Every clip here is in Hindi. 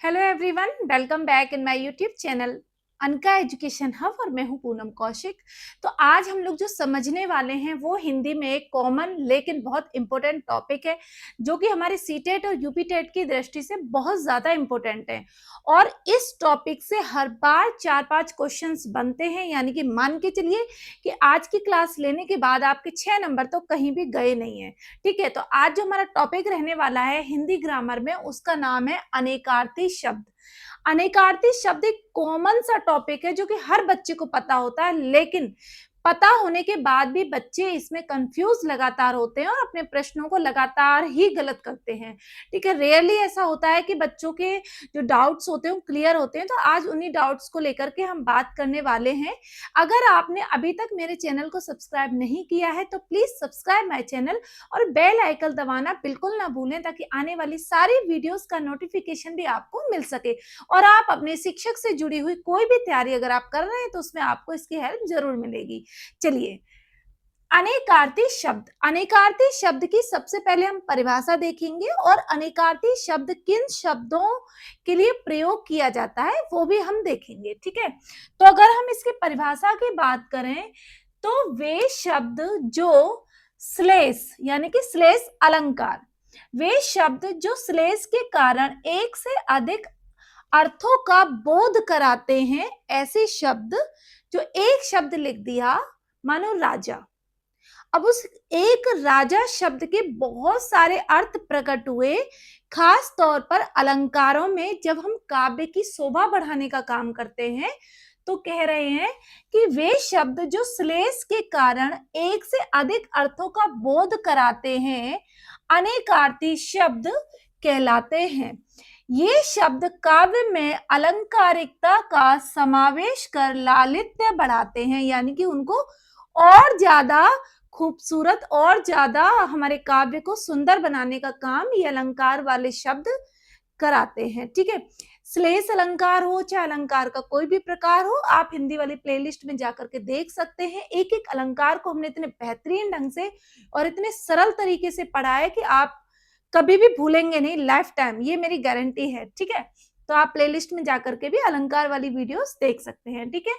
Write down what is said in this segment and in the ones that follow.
Hello everyone, welcome back in my YouTube channel Anka education hub और मैं हूं पूनम कौशिक। तो आज हम लोग जो समझने वाले हैं वो हिंदी में एक कॉमन लेकिन बहुत इंपॉर्टेंट टॉपिक है जो कि हमारे सीटेट और यूपी टेट की दृष्टि से बहुत ज्यादा इंपॉर्टेंट है। और इस टॉपिक से हर बार 4-5 क्वेश्चंस बनते हैं, यानी कि मान के चलिए कि आज की क्लास लेने के बाद आपके 6 नंबर तो कहीं भी गए नहीं है। ठीक है, तो आज जो हमारा टॉपिक रहने वाला है हिंदी ग्रामर में, उसका नाम है अनेकार्थी शब्द। अनेकार्थी शब्द एक कॉमन सा टॉपिक है जो कि हर बच्चे को पता होता है, लेकिन पता होने के बाद भी बच्चे इसमें कंफ्यूज लगातार होते हैं और अपने प्रश्नों को लगातार ही गलत करते हैं। ठीक है, रेयरली ऐसा होता है कि बच्चों के जो डाउट्स होते हैं वो क्लियर होते हैं। तो आज उन्हीं डाउट्स को लेकर के हम बात करने वाले हैं। अगर आपने अभी तक मेरे चैनल को सब्सक्राइब नहीं किया है तो प्लीज सब्सक्राइब माय चैनल और बेल आइकन दबाना बिल्कुल ना भूलें, ताकि आने वाली सारी वीडियोस का नोटिफिकेशन भी आपको मिल सके। और आप अपने शिक्षक से जुड़ी हुई कोई भी तैयारी अगर आप कर रहे हैं तो उसमें आपको इसकी हेल्प जरूर मिलेगी। चलिए, अनेकार्थी शब्द। अनेकार्थी शब्द की सबसे पहले हम परिभाषा देखेंगे और अनेकार्थी शब्द किन शब्दों के लिए प्रयोग किया जाता है वो भी हम देखेंगे। ठीक है, तो अगर हम इसकी परिभाषा की बात करें तो वे शब्द जो श्लेष यानी कि श्लेष अलंकार, वे शब्द जो श्लेष के कारण एक से अधिक अर्थों का बोध कराते हैं। ऐसे शब्द, जो एक शब्द लिख दिया मानो राजा, अब उस एक राजा शब्द के बहुत सारे अर्थ प्रकट हुए। खास तौर पर अलंकारों में जब हम काव्य की शोभा बढ़ाने का काम करते हैं तो कह रहे हैं कि वे शब्द जो श्लेष के कारण एक से अधिक अर्थों का बोध कराते हैं अनेकार्थी शब्द कहलाते हैं। ये शब्द काव्य में अलंकारिकता का समावेश कर लालित्य बढ़ाते हैं, यानी कि उनको और ज्यादा खूबसूरत और ज्यादा हमारे काव्य को सुंदर बनाने का काम ये अलंकार वाले शब्द कराते हैं। ठीक है, श्लेष अलंकार हो चाहे अलंकार का कोई भी प्रकार हो, आप हिंदी वाली प्लेलिस्ट में जाकर के देख सकते हैं। एक एक अलंकार को हमने इतने बेहतरीन ढंग से और इतने सरल तरीके से पढ़ा है कि आप कभी भी भूलेंगे नहीं लाइफ टाइम, ये मेरी गारंटी है। ठीक है, तो आप प्लेलिस्ट में जाकर के भी अलंकार वाली वीडियोस देख सकते हैं। ठीक है,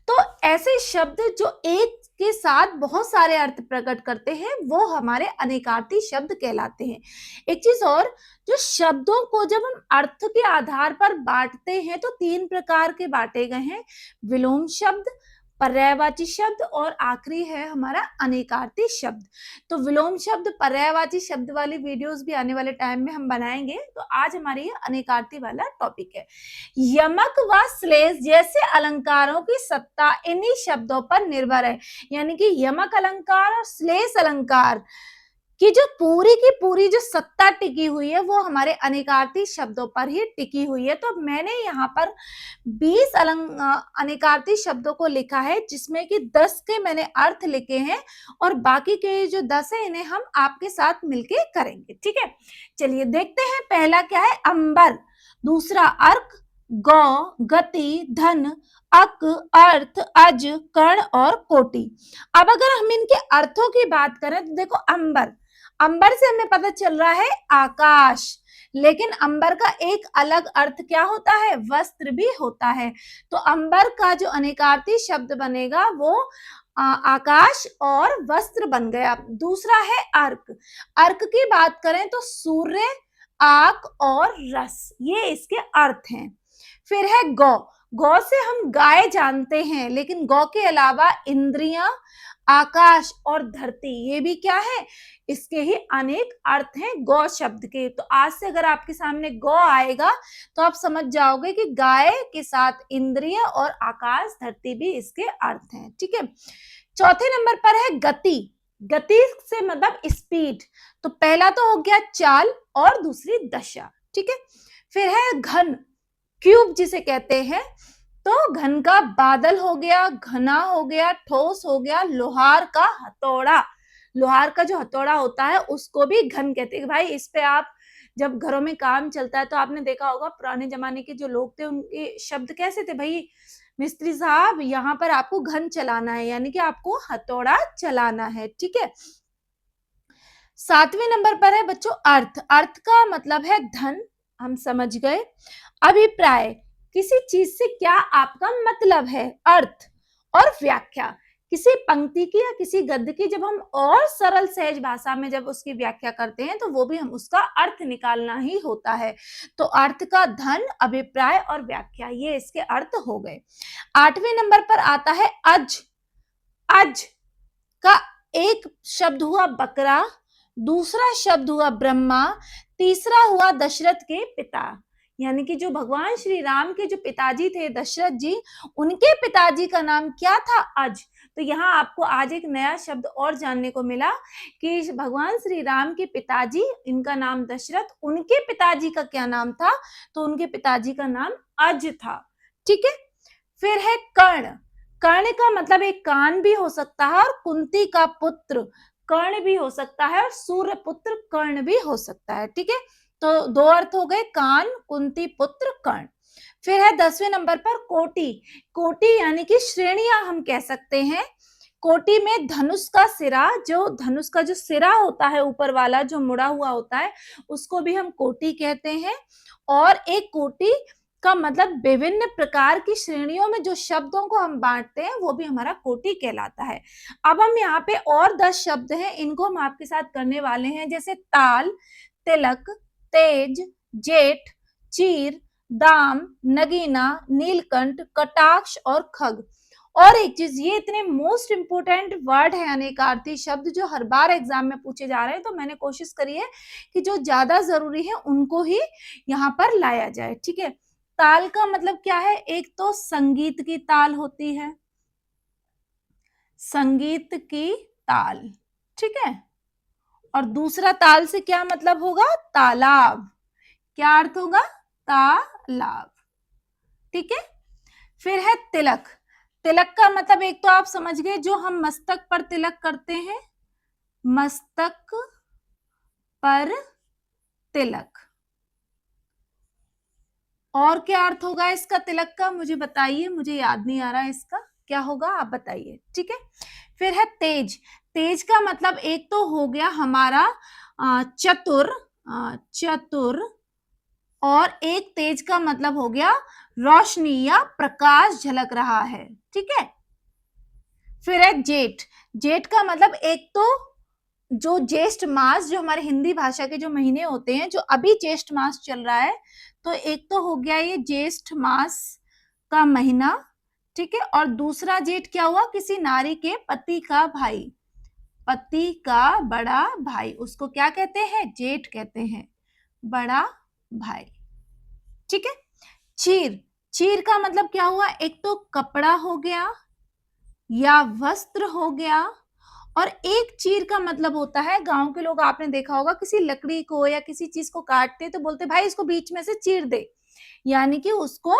तो ऐसे शब्द जो एक के साथ बहुत सारे अर्थ प्रकट करते हैं वो हमारे अनेकार्थी शब्द कहलाते हैं। एक चीज और, जो शब्दों को जब हम अर्थ के आधार पर बांटते हैं तो 3 प्रकार के बांटे गए हैं: विलोम शब्द, पर्यायवाची शब्द और आखिरी है हमारा अनेकार्थी शब्द। तो विलोम शब्द, पर्यायवाची शब्द वाली वीडियोस भी आने वाले टाइम में हम बनाएंगे। तो आज हमारी ये अनेकार्थी वाला टॉपिक है। यमक व श्लेष जैसे अलंकारों की सत्ता इन्हीं शब्दों पर निर्भर है, यानी कि यमक अलंकार और श्लेष अलंकार कि जो पूरी की पूरी जो सत्ता टिकी हुई है वो हमारे अनेकार्थी शब्दों पर ही टिकी हुई है। तो मैंने यहाँ पर 20 अनेकार्थी शब्दों को लिखा है, जिसमें कि 10 के मैंने अर्थ लिखे हैं और बाकी के जो 10 है इन्हें हम आपके साथ मिलके करेंगे। ठीक है, चलिए देखते हैं। पहला क्या है? अंबर। दूसरा अर्क, गौ, गति, धन, अक, अर्थ, अज, कर्ण और कोटि। अब अगर हम इनके अर्थों की बात करें तो देखो, अंबर, अंबर से हमें पता चल रहा है आकाश, लेकिन अंबर का एक अलग अर्थ क्या होता है? वस्त्र भी होता है। तो अंबर का जो अनेकार्थी शब्द बनेगा वो आकाश और वस्त्र बन गया। दूसरा है अर्क। अर्क की बात करें तो सूर्य, आग और रस, ये इसके अर्थ हैं। फिर है गौ। गौ से हम गाय जानते हैं, लेकिन गौ के अलावा इंद्रियां, आकाश और धरती, ये भी क्या है? इसके ही अनेक अर्थ हैं गौ शब्द के। तो आज से अगर आपके सामने गौ आएगा तो आप समझ जाओगे कि गाय के साथ इंद्रिय और आकाश, धरती भी इसके अर्थ हैं। ठीक है, चौथे नंबर पर है गति। गति से मतलब स्पीड। तो पहला तो हो गया चाल और दूसरी दशा। ठीक है, फिर है घन, क्यूब जिसे कहते हैं। तो घन का बादल हो गया, घना हो गया, ठोस हो गया, लोहार का हथौड़ा। लोहार का जो हथौड़ा होता है उसको भी घन कहते हैं। भाई इस पे आप जब घरों में काम चलता है तो आपने देखा होगा पुराने जमाने के जो लोग थे उनके शब्द कैसे थे? भाई मिस्त्री साहब यहाँ पर आपको घन चलाना है, यानी कि आपको हथौड़ा चलाना है। ठीक है, 7वें नंबर पर है बच्चों अर्थ। अर्थ का मतलब है धन, हम समझ गए। अभिप्राय, किसी चीज से क्या आपका मतलब है। अर्थ और व्याख्या, किसी पंक्ति की या किसी गद्य की जब हम और सरल सहज भाषा में जब उसकी व्याख्या करते हैं तो वो भी हम उसका अर्थ निकालना ही होता है। तो अर्थ का धन, अभिप्राय और व्याख्या, ये इसके अर्थ हो गए। 8वें नंबर पर आता है अज। अज का एक शब्द हुआ बकरा, दूसरा शब्द हुआ ब्रह्मा, तीसरा हुआ दशरथ के पिता। यानी कि जो भगवान श्री राम के जो पिताजी थे दशरथ जी, उनके पिताजी का नाम क्या था? अज। तो यहाँ आपको आज एक नया शब्द और जानने को मिला कि भगवान श्री राम के पिताजी, इनका नाम दशरथ, उनके पिताजी का क्या नाम था? तो उनके पिताजी का नाम अज था। ठीक है। फिर है कर्ण। कर्ण का मतलब एक कान भी हो सकता है और कुंती का पुत्र कर्ण भी हो सकता है और सूर्य पुत्र कर्ण भी हो सकता है। ठीक है, तो दो अर्थ हो गए, कान, कुंती, पुत्र, कर्ण। फिर है 10वें नंबर पर कोटि। कोटि यानी कि श्रेणियां हम कह सकते हैं। कोटि में धनुष का सिरा, जो धनुष का जो सिरा होता है ऊपर वाला जो मुड़ा हुआ होता है, उसको भी हम कोटि कहते हैं। और एक कोटि का मतलब विभिन्न प्रकार की श्रेणियों में जो शब्दों को हम बांटते हैं वो भी हमारा कोटि कहलाता है। अब हम यहाँ पे और 10 शब्द हैं, इनको हम आपके साथ करने वाले हैं, जैसे ताल, तिलक, तेज, जेठ, चीर, दाम, नगीना, नीलकंठ, कटाक्ष और खग। और एक चीज, ये इतने मोस्ट इंपोर्टेंट वर्ड है, अनेकार्थी शब्द जो हर बार एग्जाम में पूछे जा रहे हैं, तो मैंने कोशिश करी है कि जो ज्यादा जरूरी है उनको ही यहाँ पर लाया जाए। ठीक है। ताल का मतलब क्या है? एक तो संगीत की ताल होती है, संगीत की ताल। ठीक है। और दूसरा ताल से क्या मतलब होगा? तालाब। क्या अर्थ होगा? तालाब। ठीक है। फिर है तिलक। तिलक का मतलब एक तो आप समझ गए, जो हम मस्तक पर तिलक करते हैं, मस्तक पर तिलक। और क्या अर्थ होगा इसका तिलक का? मुझे बताइए, मुझे याद नहीं आ रहा है इसका क्या होगा, आप बताइए। ठीक है। फिर है तेज। तेज का मतलब एक तो हो गया हमारा चतुर, चतुर, और एक तेज का मतलब हो गया रोशनी या प्रकाश झलक रहा है। ठीक है। फिर है जेठ। जेठ का मतलब एक तो जो ज्येष्ठ मास, जो हमारे हिंदी भाषा के जो महीने होते हैं, जो अभी ज्येष्ठ मास चल रहा है, तो एक तो हो गया ये ज्येष्ठ मास का महीना। ठीक है। और दूसरा जेठ क्या हुआ? किसी नारी के पति का भाई, पति का बड़ा भाई, उसको क्या कहते हैं? जेठ कहते हैं, बड़ा भाई। ठीक है। चीर। चीर का मतलब क्या हुआ? एक तो कपड़ा हो गया या वस्त्र हो गया, और एक चीर का मतलब होता है, गांव के लोग आपने देखा होगा, किसी लकड़ी को या किसी चीज को काटते तो बोलते भाई इसको बीच में से चीर दे, यानी कि उसको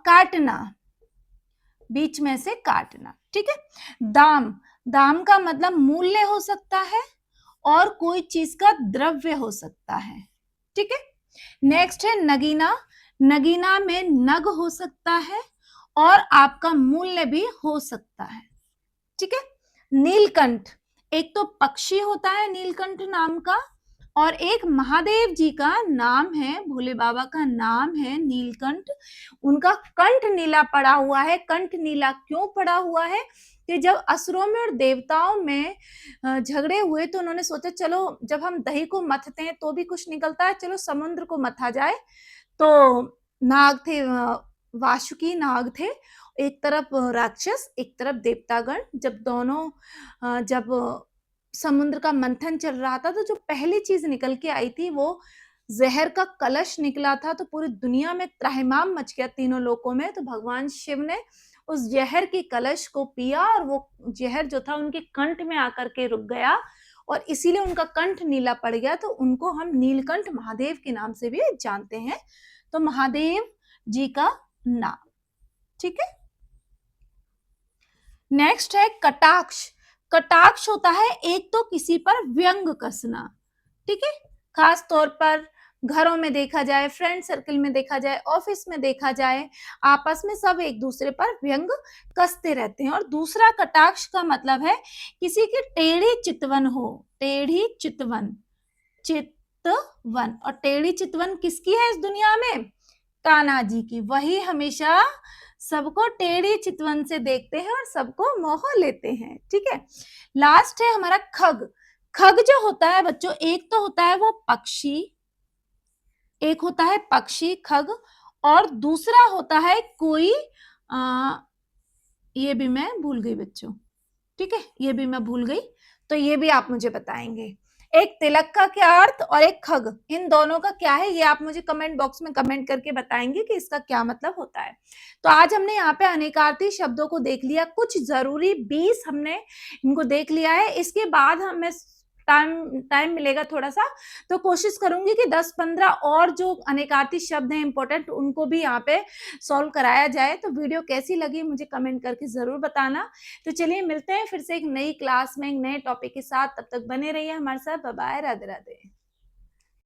काटना, बीच में से काटना। ठीक है। दाम। दाम का मतलब मूल्य हो सकता है और कोई चीज का द्रव्य हो सकता है। ठीक है। नेक्स्ट है नगीना। नगीना में नग हो सकता है और आपका मूल्य भी हो सकता है। ठीक है। नीलकंठ, एक तो पक्षी होता है नीलकंठ नाम का, और एक महादेव जी का नाम है, भोले बाबा का नाम है नीलकंठ। उनका कंठ नीला पड़ा हुआ है। कंठ नीला क्यों पड़ा हुआ है? कि जब असुरों में और देवताओं में झगड़े हुए तो उन्होंने सोचा चलो जब हम दही को मथते हैं तो भी कुछ निकलता है, चलो समुद्र को मथा जाए। तो नाग थे, वासुकी नाग थे, एक तरफ राक्षस एक तरफ देवतागण। जब दोनों जब समुद्र का मंथन चल रहा था तो जो पहली चीज निकल के आई थी वो जहर का कलश निकला था। तो पूरी दुनिया में त्राहिमाम मच गया, तीनों लोकों में। तो भगवान शिव ने उस जहर के कलश को पिया और वो जहर जो था उनके कंठ में आकर के रुक गया और इसीलिए उनका कंठ नीला पड़ गया। तो उनको हम नीलकंठ महादेव के नाम से भी जानते हैं। तो महादेव जी का नाम। ठीक है। नेक्स्ट है कटाक्ष। कटाक्ष होता है एक तो किसी पर व्यंग कसना। ठीक है। खास तौर पर घरों में देखा जाए, फ्रेंड सर्कल में देखा जाए, ऑफिस में देखा जाए, आपस में सब एक दूसरे पर व्यंग कसते रहते हैं। और दूसरा कटाक्ष का मतलब है किसी की टेढ़ी चितवन हो, टेढ़ी चितवन, चितवन चितवन, और टेढ़ी चितवन किसकी है इस दुनिया में? कान्हा जी की। वही हमेशा सबको टेढ़ी चितवन से देखते हैं और सबको मोह लेते हैं। ठीक है, लास्ट है हमारा खग। खग जो होता है बच्चों, एक तो होता है वो पक्षी, एक होता है पक्षी खग, और दूसरा होता है कोई ये भी मैं भूल गई बच्चों। ठीक है, ये भी मैं भूल गई, तो ये भी आप मुझे बताएंगे। एक तिलक का क्या अर्थ और एक खग, इन दोनों का क्या है, ये आप मुझे कमेंट बॉक्स में कमेंट करके बताएंगे कि इसका क्या मतलब होता है। तो आज हमने यहाँ पे अनेकार्थी शब्दों को देख लिया, कुछ जरूरी 20 हमने इनको देख लिया है। इसके बाद हमें टाइम मिलेगा थोड़ा सा, तो कोशिश करूंगी कि 10-15 और जो अनेकार्थी शब्द हैं इंपॉर्टेंट, उनको भी यहाँ पे सॉल्व कराया जाए। तो वीडियो कैसी लगी मुझे कमेंट करके जरूर बताना। तो चलिए मिलते हैं फिर से एक नई क्लास में एक नए टॉपिक के साथ, तब तक बने रहिए हमारे साथ। Bye bye, Radhe Radhe.